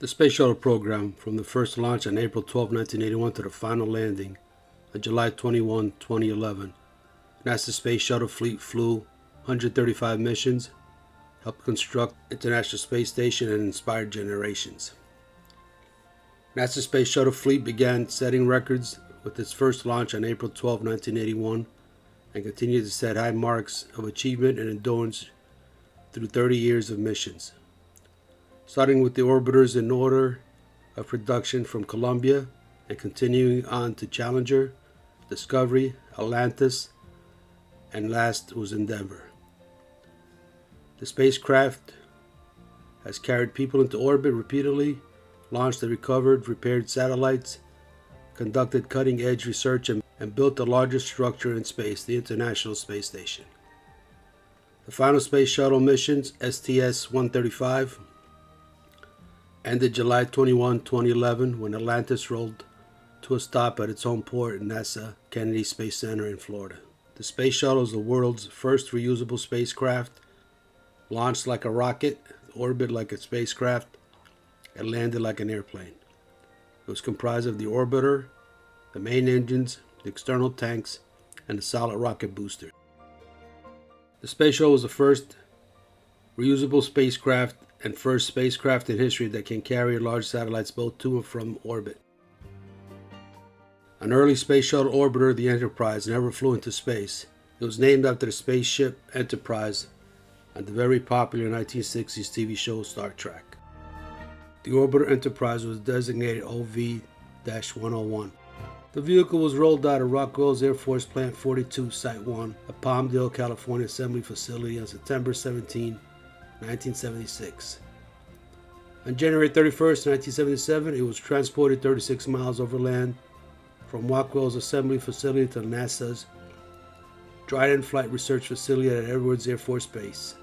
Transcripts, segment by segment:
The Space Shuttle program, from the first launch on April 12, 1981 to the final landing on July 21, 2011, NASA's Space Shuttle fleet flew 135 missions, helped construct International Space Station, and inspired generations. NASA's Space Shuttle fleet began setting records with its first launch on April 12, 1981, and continued to set high marks of achievement and endurance through 30 years of missions. Starting with the orbiters in order of production from Columbia and continuing on to Challenger, Discovery, Atlantis, and last was Endeavour. The spacecraft has carried people into orbit repeatedly, launched and recovered, repaired satellites, conducted cutting-edge research, and built the largest structure in space, the International Space Station. The final Space Shuttle missions, STS-135, ended July 21, 2011, when Atlantis rolled to a stop at its home port in NASA Kennedy Space Center in Florida. The Space Shuttle is the world's first reusable spacecraft, launched like a rocket, orbited like a spacecraft, and landed like an airplane. It was comprised of the orbiter, the main engines, the external tanks, and the solid rocket booster. The Space Shuttle was the first reusable spacecraft and first spacecraft in history that can carry large satellites both to and from orbit. An early Space Shuttle Orbiter, the Enterprise, never flew into space. It was named after the spaceship Enterprise on the very popular 1960s TV show Star Trek. The Orbiter Enterprise was designated OV-101. The vehicle was rolled out of Rockwell's Air Force Plant 42, Site 1, a Palmdale, California assembly facility on September 17, 1976. On January 31, 1977, it was transported 36 miles overland from Rockwell's assembly facility to NASA's Dryden Flight Research Facility at Edwards Air Force Base.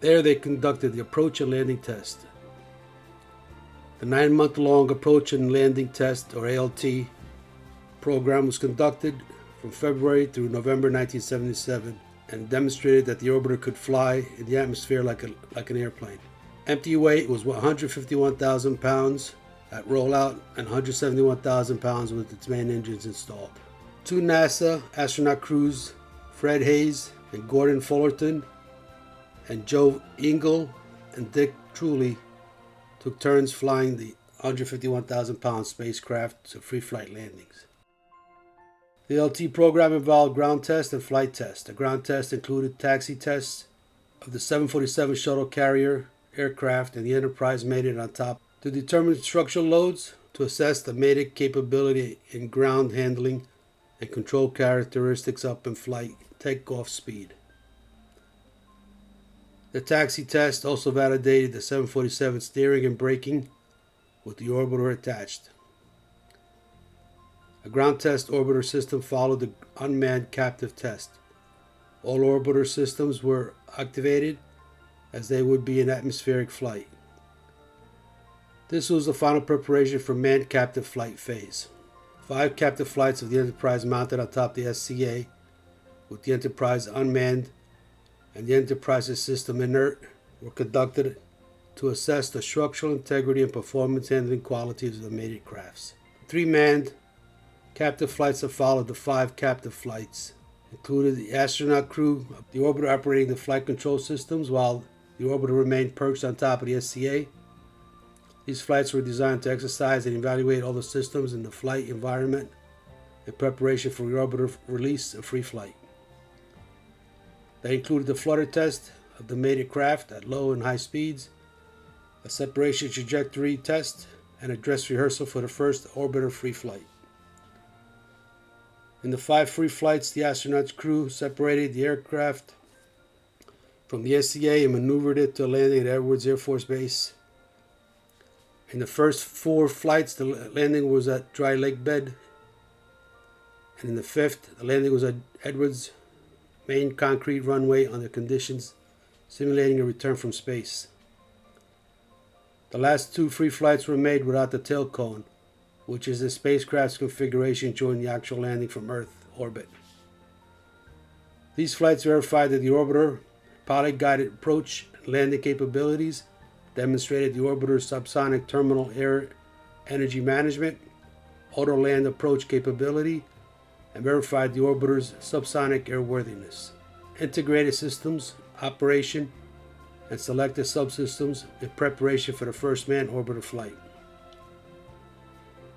There they conducted the approach and landing test. The 9-month-long approach and landing test, or ALT, program was conducted from February through November 1977 and demonstrated that the orbiter could fly in the atmosphere like an airplane. Empty weight was 151,000 pounds at rollout and 171,000 pounds with its main engines installed. Two NASA astronaut crews, Fred Hayes and Gordon Fullerton, and Joe Engle and Dick Truly, took turns flying the 151,000-pound spacecraft to free flight landings. The LT program involved ground test and flight test. The ground test included taxi tests of the 747 shuttle carrier aircraft and the Enterprise mated on top to determine structural loads, to assess the mated capability in ground handling and control characteristics up in flight takeoff speed. The taxi test also validated the 747 steering and braking with the orbiter attached. A ground test orbiter system followed the unmanned captive test. All orbiter systems were activated as they would be in atmospheric flight. This was the final preparation for manned captive flight phase. 5 captive flights of the Enterprise mounted on top of the SCA, with the Enterprise unmanned and the Enterprise's system inert, were conducted to assess the structural integrity and performance handling qualities of the mated crafts. 3 manned captive flights that followed the 5 captive flights included the astronaut crew, the orbiter operating the flight control systems while the orbiter remained perched on top of the SCA. These flights were designed to exercise and evaluate all the systems in the flight environment in preparation for the orbiter release and free flight. They included the flutter test of the mated craft at low and high speeds, a separation trajectory test, and a dress rehearsal for the first orbiter free flight. In the 5 free flights, the astronauts' crew separated the aircraft from the SCA and maneuvered it to a landing at Edwards Air Force Base. In the first 4 flights, the landing was at Dry Lake Bed, and in the 5th, the landing was at Edwards main concrete runway under conditions simulating a return from space. The last 2 free flights were made without the tail cone, which is the spacecraft's configuration during the actual landing from Earth orbit. These flights verified that the orbiter, pilot-guided approach, and landing capabilities demonstrated the orbiter's subsonic terminal air energy management, auto-land approach capability, and verified the orbiter's subsonic airworthiness. Integrated systems, operation, and selected subsystems in preparation for the first manned orbiter flight.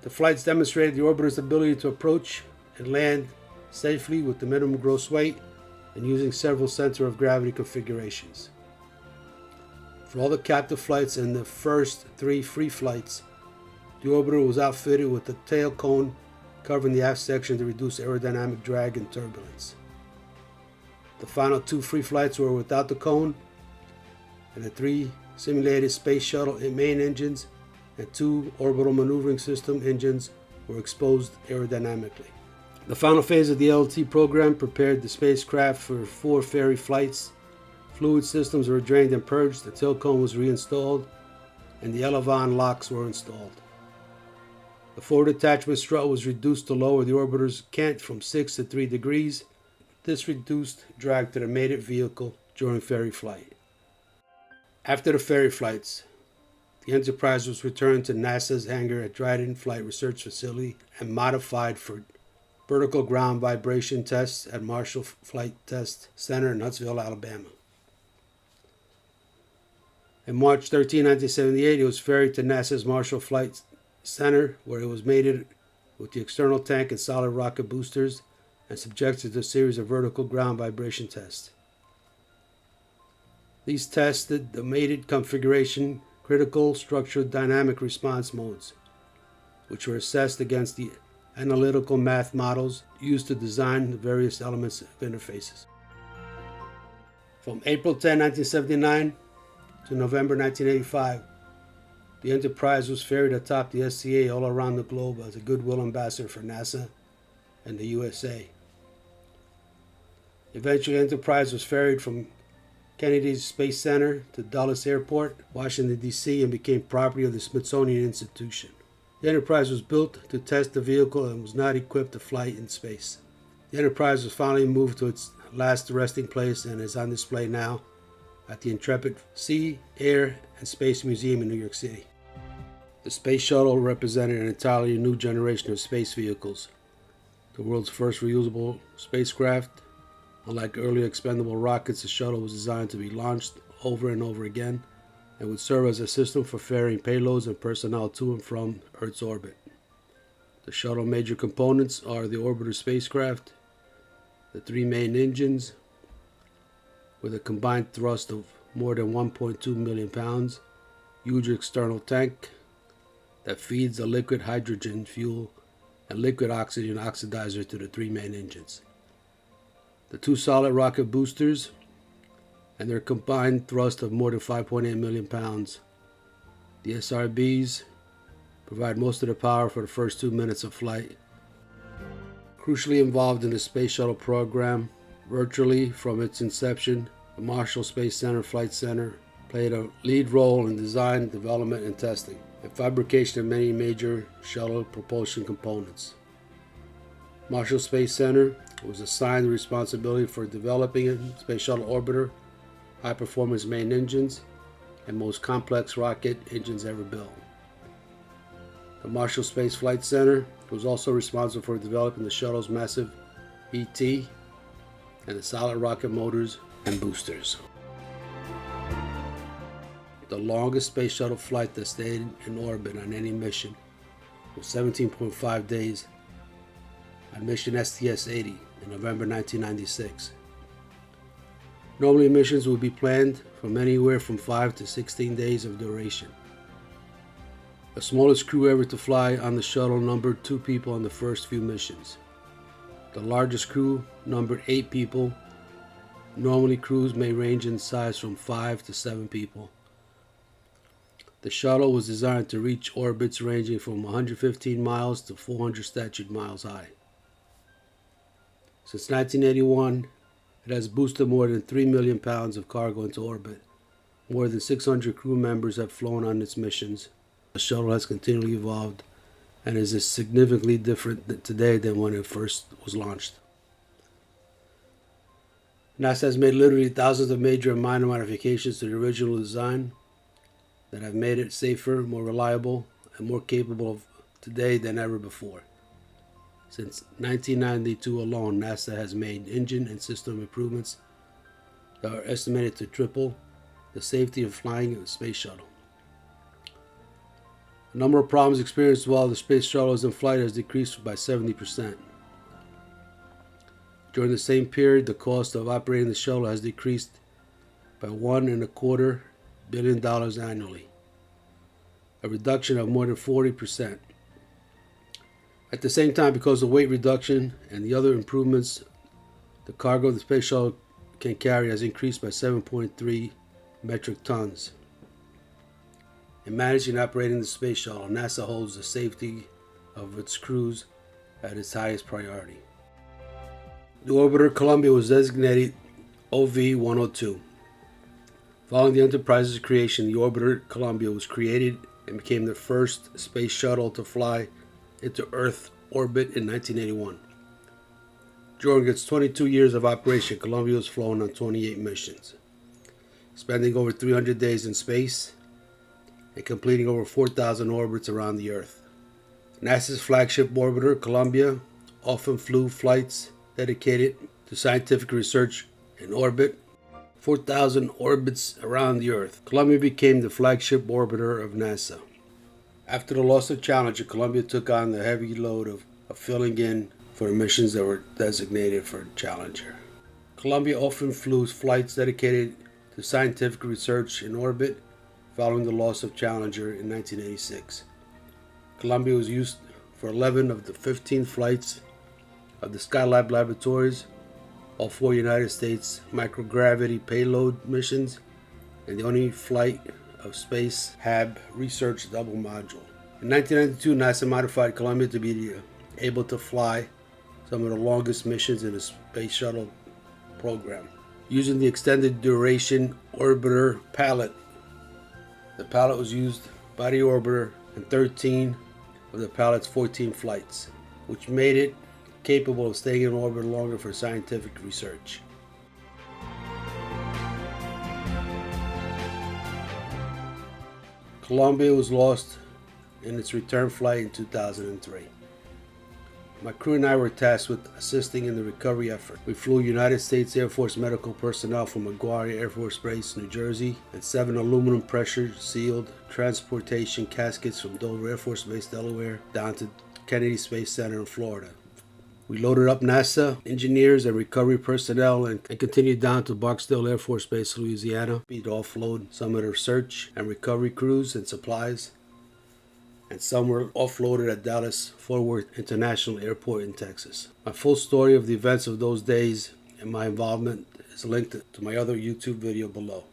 The flights demonstrated the orbiter's ability to approach and land safely with the minimum gross weight and using several center of gravity configurations. For all the captive flights and the first 3 free flights, the orbiter was outfitted with a tail cone covering the aft section to reduce aerodynamic drag and turbulence. The final 2 free flights were without the cone, and the 3 simulated Space Shuttle main engines and 2 orbital maneuvering system engines were exposed aerodynamically. The final phase of the LT program prepared the spacecraft for 4 ferry flights. Fluid systems were drained and purged, the tail cone was reinstalled, and the elevon locks were installed. The forward attachment strut was reduced to lower the orbiter's cant from 6 to 3 degrees. This reduced drag to the mated vehicle during ferry flight. After the ferry flights, the Enterprise was returned to NASA's hangar at Dryden Flight Research Facility and modified for vertical ground vibration tests at Marshall Flight Test Center in Huntsville, Alabama. On March 13, 1978, it was ferried to NASA's Marshall Flight Center, where it was mated with the external tank and solid rocket boosters and subjected to a series of vertical ground vibration tests. These tested the mated configuration, critical structural dynamic response modes, which were assessed against the analytical math models used to design the various elements of interfaces. From April 10, 1979 to November 1985, the Enterprise was ferried atop the SCA all around the globe as a goodwill ambassador for NASA and the USA. Eventually, Enterprise was ferried from Kennedy's Space Center to Dulles Airport, Washington, D.C., and became property of the Smithsonian Institution. The Enterprise was built to test the vehicle and was not equipped to fly in space. The Enterprise was finally moved to its last resting place and is on display now at the Intrepid Sea, Air, and Space Museum in New York City. The Space Shuttle represented an entirely new generation of space vehicles. The world's first reusable spacecraft. Unlike earlier expendable rockets, the shuttle was designed to be launched over and over again and would serve as a system for ferrying payloads and personnel to and from Earth's orbit. The shuttle major components are the orbiter spacecraft, the 3 main engines, with a combined thrust of more than 1.2 million pounds, huge external tank that feeds a liquid hydrogen fuel and liquid oxygen oxidizer to the 3 main engines. The 2 solid rocket boosters and their combined thrust of more than 5.8 million pounds. The SRBs provide most of the power for the first 2 minutes of flight. Crucially involved in the Space Shuttle program, virtually from its inception, the Marshall Space Center Flight Center played a lead role in design, development, and testing, and fabrication of many major shuttle propulsion components. Marshall Space Center was assigned the responsibility for developing a Space Shuttle Orbiter, high-performance main engines, and most complex rocket engines ever built. The Marshall Space Flight Center was also responsible for developing the shuttle's massive ET and the solid rocket motors and boosters. The longest space shuttle flight that stayed in orbit on any mission was 17.5 days on mission STS-80 in November 1996. Normally, missions would be planned from anywhere from 5 to 16 days of duration. The smallest crew ever to fly on the shuttle numbered 2 people on the first few missions. The largest crew numbered 8 people. Normally, crews may range in size from 5 to 7 people. The shuttle was designed to reach orbits ranging from 115 miles to 400 statute miles high. Since 1981, it has boosted more than 3 million pounds of cargo into orbit. More than 600 crew members have flown on its missions. The shuttle has continually evolved and is significantly different today than when it first was launched. NASA has made literally thousands of major and minor modifications to the original design. that have made it safer, more reliable, and more capable of today than ever before. Since 1992 alone, NASA has made engine and system improvements that are estimated to triple the safety of flying a space shuttle. The number of problems experienced while the space shuttle is in flight has decreased by 70%. During the same period, the cost of operating the shuttle has decreased by $1.25 billion annually, a reduction of more than 40%. At the same time, because of weight reduction and the other improvements, the cargo the space shuttle can carry has increased by 7.3 metric tons. In managing and operating the space shuttle, NASA holds the safety of its crews at its highest priority. The orbiter Columbia was designated OV-102. Following the Enterprise's creation, the orbiter Columbia was created and became the first space shuttle to fly into Earth orbit in 1981. During its 22 years of operation, Columbia was flown on 28 missions, spending over 300 days in space and completing over 4,000 orbits around the Earth. NASA's flagship orbiter, Columbia, often flew flights dedicated to scientific research in orbit, 4,000 orbits around the Earth. Columbia became the flagship orbiter of NASA. After the loss of Challenger, Columbia took on the heavy load of filling in for missions that were designated for Challenger. Columbia often flew flights dedicated to scientific research in orbit following the loss of Challenger in 1986. Columbia was used for 11 of the 15 flights of the Skylab laboratories, all 4 United States microgravity payload missions, and the only flight of Space HAB research double module. In 1992, NASA modified Columbia to be able to fly some of the longest missions in the Space Shuttle program. Using the extended duration orbiter pallet, the pallet was used by the orbiter in 13 of the pallet's 14 flights, which made it capable of staying in orbit longer for scientific research. Columbia was lost in its return flight in 2003. My crew and I were tasked with assisting in the recovery effort. We flew United States Air Force medical personnel from LaGuardia Air Force Base, New Jersey, and 7 aluminum pressure-sealed transportation caskets from Dover Air Force Base, Delaware, down to Kennedy Space Center in Florida. We loaded up NASA engineers and recovery personnel and continued down to Barksdale Air Force Base, Louisiana, to offload some of their search and recovery crews and supplies, and some were offloaded at Dallas-Fort Worth International Airport in Texas. My full story of the events of those days and my involvement is linked to my other YouTube video below.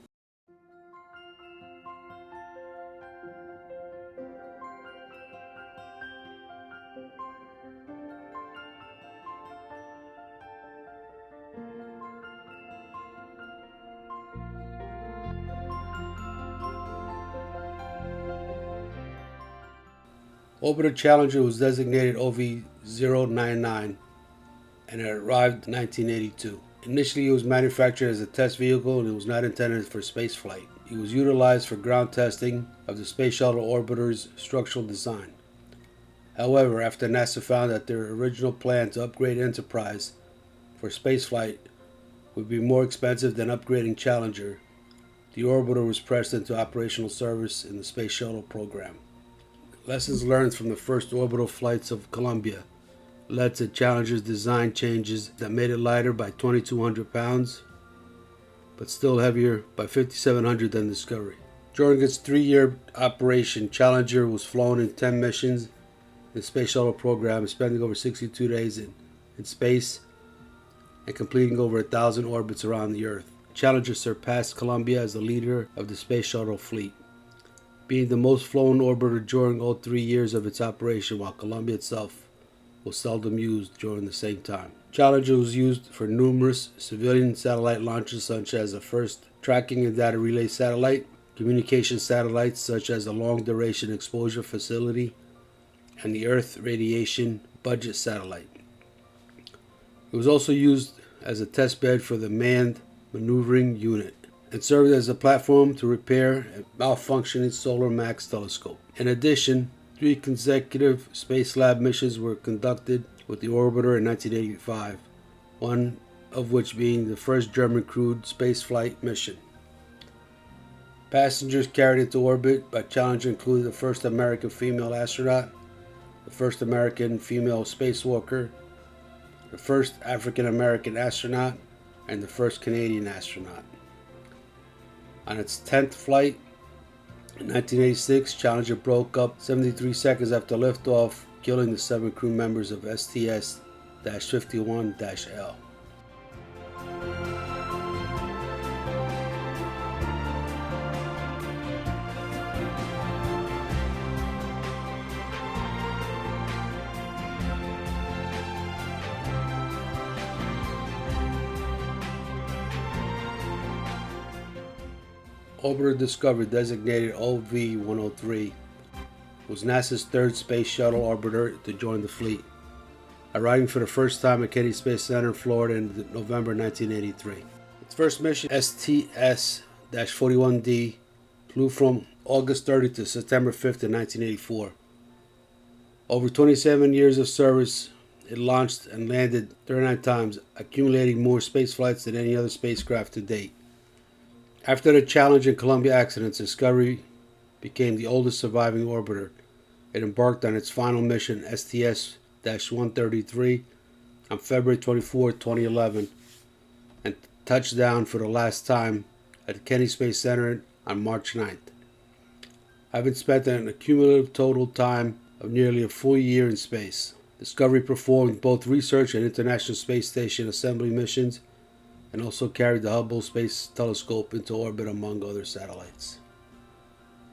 Orbiter Challenger was designated OV-099 and it arrived in 1982. Initially, it was manufactured as a test vehicle and it was not intended for spaceflight. It was utilized for ground testing of the Space Shuttle Orbiter's structural design. However, after NASA found that their original plan to upgrade Enterprise for spaceflight would be more expensive than upgrading Challenger, the orbiter was pressed into operational service in the Space Shuttle program. Lessons learned from the first orbital flights of Columbia led to Challenger's design changes that made it lighter by 2,200 pounds, but still heavier by 5,700 than Discovery. During its 3-year operation, Challenger was flown in 10 missions in the Space Shuttle program, spending over 62 days in space and completing over 1,000 orbits around the Earth. Challenger surpassed Columbia as the leader of the Space Shuttle fleet, being the most flown orbiter during all 3 years of its operation, while Columbia itself was seldom used during the same time. Challenger was used for numerous civilian satellite launches, such as the first tracking and data relay satellite, communication satellites such as the Long Duration Exposure Facility, and the Earth Radiation Budget Satellite. It was also used as a test bed for the Manned Maneuvering Unit, and served as a platform to repair a malfunctioning Solar Max telescope. In addition, 3 consecutive Space Lab missions were conducted with the orbiter in 1985, one of which being the first German crewed spaceflight mission. Passengers carried into orbit by Challenger included the first American female astronaut, the first American female spacewalker, the first African American astronaut, and the first Canadian astronaut. On its 10th flight in 1986, Challenger broke up 73 seconds after liftoff, killing the 7 crew members of STS-51-L. Orbiter Discovery, designated OV-103, was NASA's 3rd Space Shuttle Orbiter to join the fleet, arriving for the first time at Kennedy Space Center in Florida in November 1983. Its first mission, STS-41D, flew from August 30 to September 5th in 1984. Over 27 years of service, it launched and landed 39 times, accumulating more space flights than any other spacecraft to date. After the Challenger and Columbia accidents, Discovery became the oldest surviving orbiter. It embarked on its final mission, STS-133, on February 24, 2011, and touched down for the last time at the Kennedy Space Center on March 9th. Having spent an cumulative total time of nearly a full year in space, Discovery performed both research and International Space Station assembly missions, and also carried the Hubble Space Telescope into orbit among other satellites.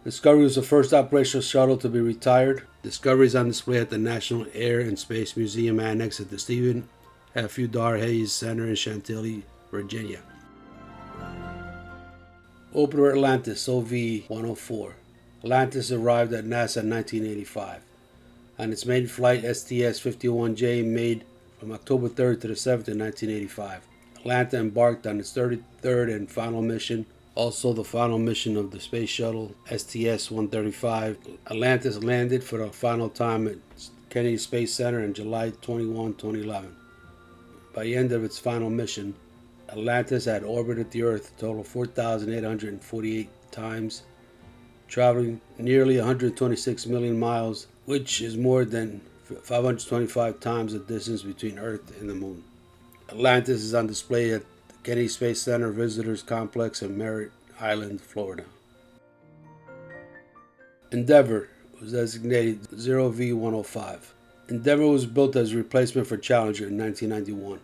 Discovery was the first operational shuttle to be retired. Discovery is on display at the National Air and Space Museum Annex at the Stephen F. Udar Hayes Center in Chantilly, Virginia. Orbiter Atlantis, OV-104. Atlantis arrived at NASA in 1985. On its maiden flight, STS-51J, made from October 3rd to the 7th in 1985. Atlanta embarked on its 33rd and final mission, also the final mission of the Space Shuttle STS-135. Atlantis landed for the final time at Kennedy Space Center on July 21, 2011. By the end of its final mission, Atlantis had orbited the Earth a total of 4,848 times, traveling nearly 126 million miles, which is more than 525 times the distance between Earth and the Moon. Atlantis is on display at the Kennedy Space Center Visitors Complex in Merritt Island, Florida. Endeavour was designated 0V-105. Endeavour was built as a replacement for Challenger in 1991.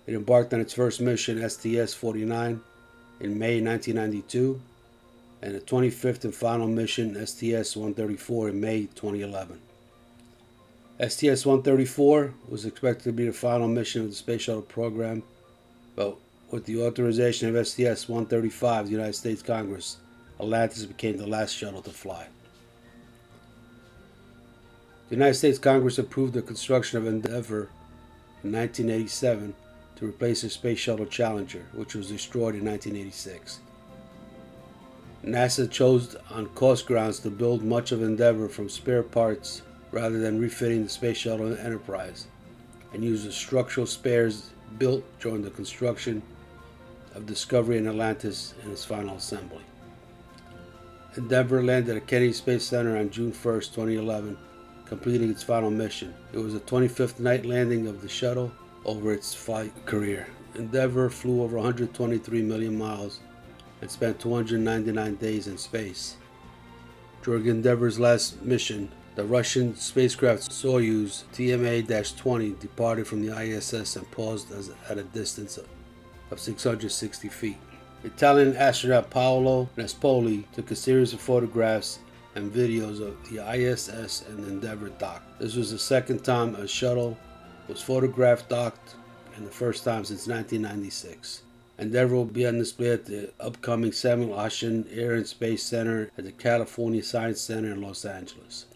It embarked on its first mission, STS-49, in May 1992, and the 25th and final mission, STS-134, in May 2011. STS-134 was expected to be the final mission of the Space Shuttle program, but with the authorization of STS-135, the United States Congress, Atlantis became the last shuttle to fly. The United States Congress approved the construction of Endeavour in 1987 to replace the Space Shuttle Challenger, which was destroyed in 1986. NASA chose on cost grounds to build much of Endeavour from spare parts rather than refitting the Space Shuttle Enterprise, and used the structural spares built during the construction of Discovery and Atlantis in its final assembly. Endeavour landed at Kennedy Space Center on June 1, 2011, completing its final mission. It was the 25th night landing of the shuttle over its flight career. Endeavour flew over 123 million miles and spent 299 days in space. During Endeavour's last mission, the Russian spacecraft Soyuz TMA-20 departed from the ISS and paused at a distance of 660 feet. Italian astronaut Paolo Nespoli took a series of photographs and videos of the ISS and Endeavour dock. This was the second time a shuttle was photographed docked, and the first time since 1996. Endeavour will be on display at the upcoming Samuel Oshin Air and Space Center at the California Science Center in Los Angeles.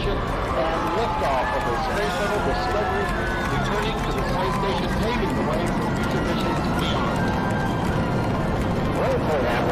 ignition and liftoff of the Space Shuttle Discovery, returning to the space station, paving the way for future missions beyond. Wait for that.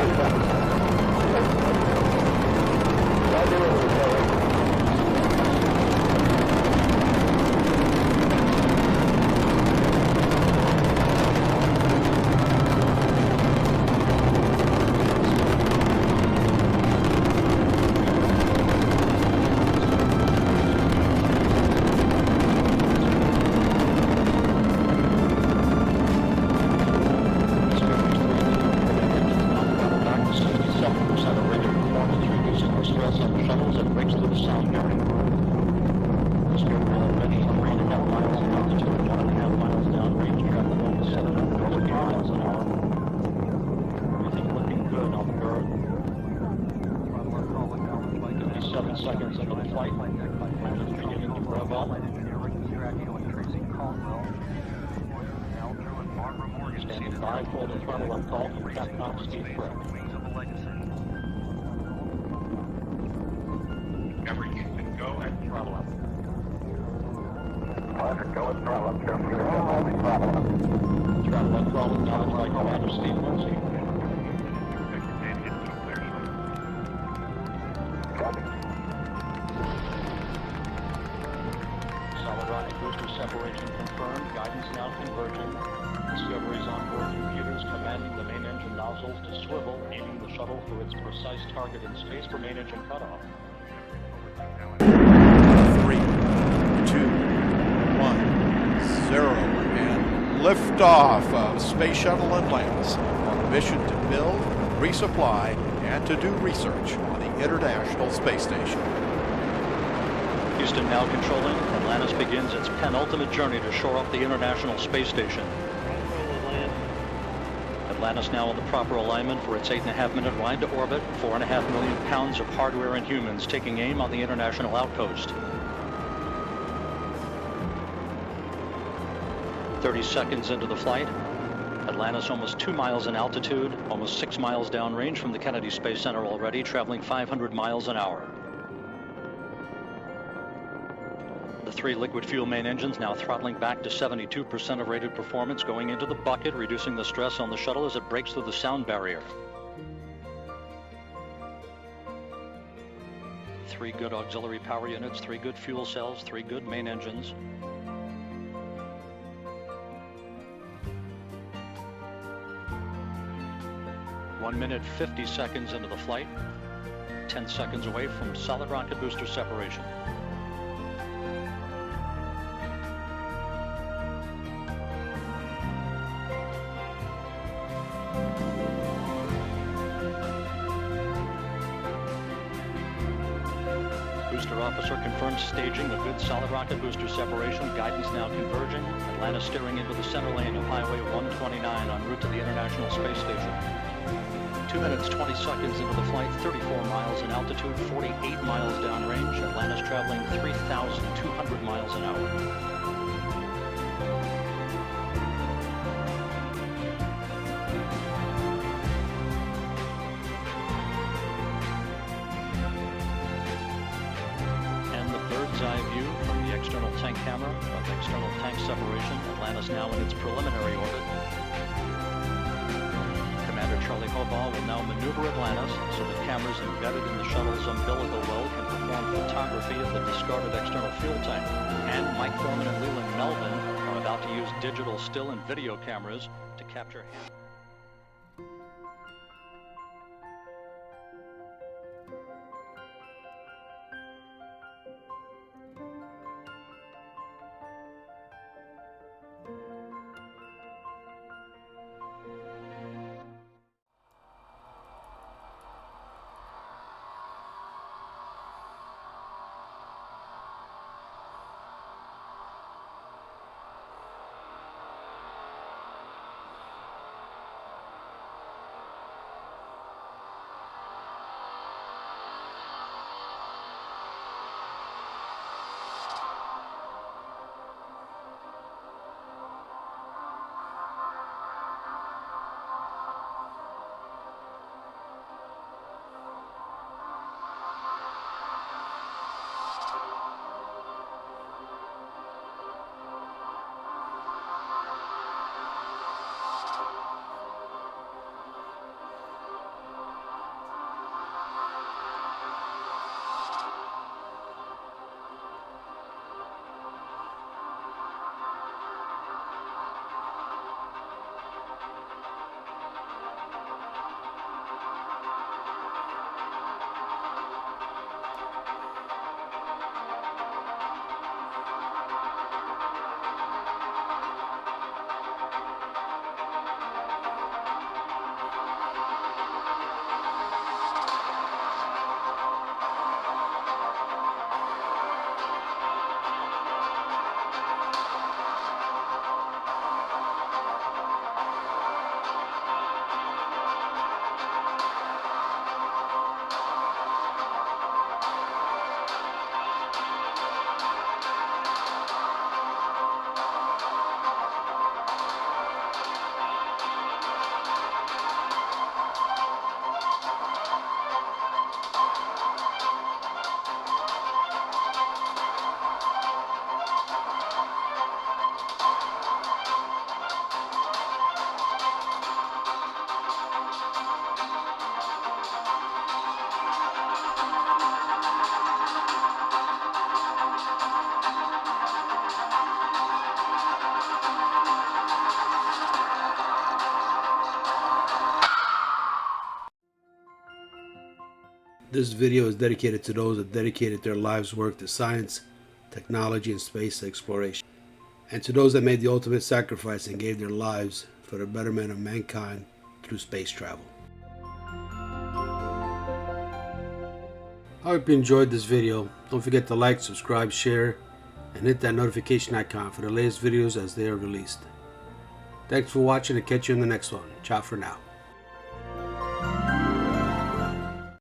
Seconds into the flight. Engines beginning to rev up. Standing by for the throttle up call from Capcom Steve Frey. Everything can go and throttle up. Go and throttle up. Throttle up, throttle down by Commander Steve Lindsay. Booster separation confirmed. Guidance now converging. Discovery's onboard computers commanding the main engine nozzles to swivel, aiming the shuttle for its precise target in space for main engine cutoff. 3, 2, 1, 0, and liftoff of Space Shuttle Atlantis on a mission to build, resupply, and to do research on the International Space Station. Houston now controlling. Atlantis begins its penultimate journey to shore up the International Space Station. Atlantis now in the proper alignment for its 8.5-minute ride to orbit. 4.5 million pounds of hardware and humans taking aim on the International Outpost. 30 seconds into the flight. Atlantis almost 2 miles in altitude, almost 6 miles downrange from the Kennedy Space Center already, traveling 500 miles an hour. The 3 liquid fuel main engines now throttling back to 72% of rated performance, going into the bucket, reducing the stress on the shuttle as it breaks through the sound barrier. 3 good auxiliary power units, 3 good fuel cells, 3 good main engines. One minute, 50 seconds into the flight. 10 seconds away from solid rocket booster separation. Booster officer confirms staging a good solid rocket booster separation. Guidance now converging. Atlantis steering into the center lane of Highway 129 en route to the International Space Station. 2 minutes, 20 seconds into the flight, 34 miles in altitude, 48 miles downrange. Atlantis traveling 3,200 miles an hour. Eye view from the external tank camera of external tank separation. Atlantis now in its preliminary orbit. Commander Charlie Hobaugh will now maneuver Atlantis so that cameras embedded in the shuttle's umbilical well can perform photography of the discarded external fuel tank. And Mike Foreman and Leland Melvin are about to use digital still and video cameras to capture This video is dedicated to those that dedicated their lives' work to science, technology, and space exploration, and to those that made the ultimate sacrifice and gave their lives for the betterment of mankind through space travel. I hope you enjoyed this video. Don't forget to like, subscribe, share, and hit that notification icon for the latest videos as they are released. Thanks for watching, and catch you in the next one. Ciao for now.